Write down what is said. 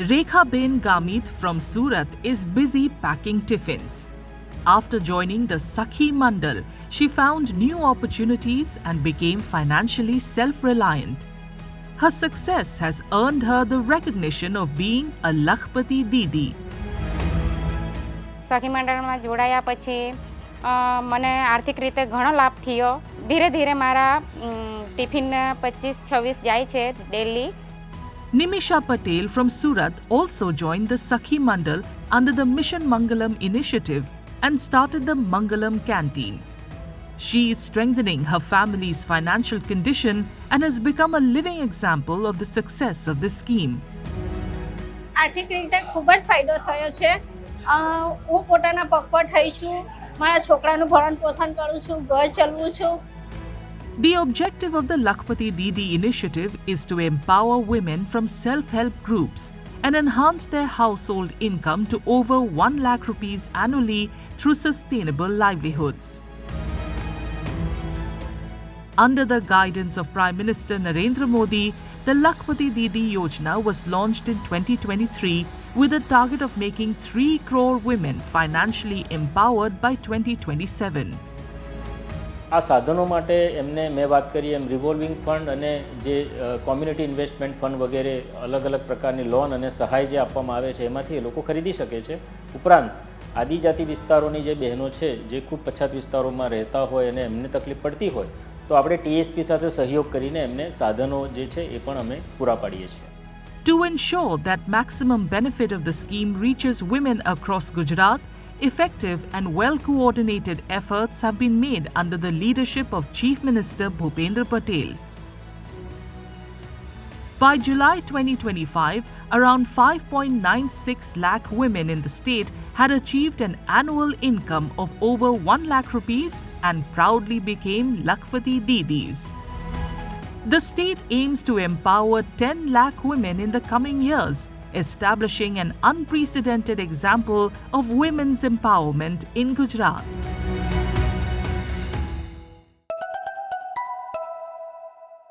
Rekhaben Gamit from Surat is busy packing tiffins. After joining the Sakhi Mandal, she found new opportunities and became financially self-reliant. Her success has earned her the recognition of being a Lakhpati Didi. સખી મંડળમાં જોડાયા પછી મને આર્થિક રીતે ઘણો લાભ થયો. ધીરે ધીરે મારા ટિફિન 25-26 જાય છે daily. Nimisha Patel from Surat also joined the Sakhi Mandal under the Mission Mangalam initiative and started the Mangalam Canteen. She is strengthening her family's financial condition and has become a living example of the success of this scheme. આર્થિક રીતે ખૂબ જ ફાયદો થયો છે. હું પોતાના પગ પર થઈ છું. મારા છોકરાનું ભરણ પોષણ કરું છું, ઘર ચલાવું છું. The objective of the Lakhpati Didi initiative is to empower women from self-help groups and enhance their household income to over 1 lakh rupees annually through sustainable livelihoods. Under the guidance of Prime Minister Narendra Modi, the Lakhpati Didi Yojana was launched in 2023 with a target of making 3 crore women financially empowered by 2027. આ સાધનો માટે એમને મેં વાત કરી એમ revolving fund અને જે community investment fund વગેરે અલગ અલગ પ્રકારની લોન અને સહાય જે આપવામાં આવે છે એમાંથી એ લોકો ખરીદી શકે છે. ઉપરાંત આદિજાતિ વિસ્તારોની જે બહેનો છે જે ખૂબ પછાત વિસ્તારોમાં રહેતા હોય અને એમને તકલીફ પડતી હોય તો આપણે ટીએસપી સાથે સહયોગ કરીને એમને સાધનો જે છે એ પણ અમે પૂરા પાડીએ છીએ. To ensure that maximum benefit of the scheme reaches women across Gujarat, effective and well-coordinated efforts have been made under the leadership of Chief Minister Bhupendra Patel. By July 2025, around 5.96 lakh women in the state had achieved an annual income of over 1 lakh rupees and proudly became Lakhpati Didis. The state aims to empower 10 lakh women in the coming years, establishing an unprecedented example of women's empowerment in Gujarat.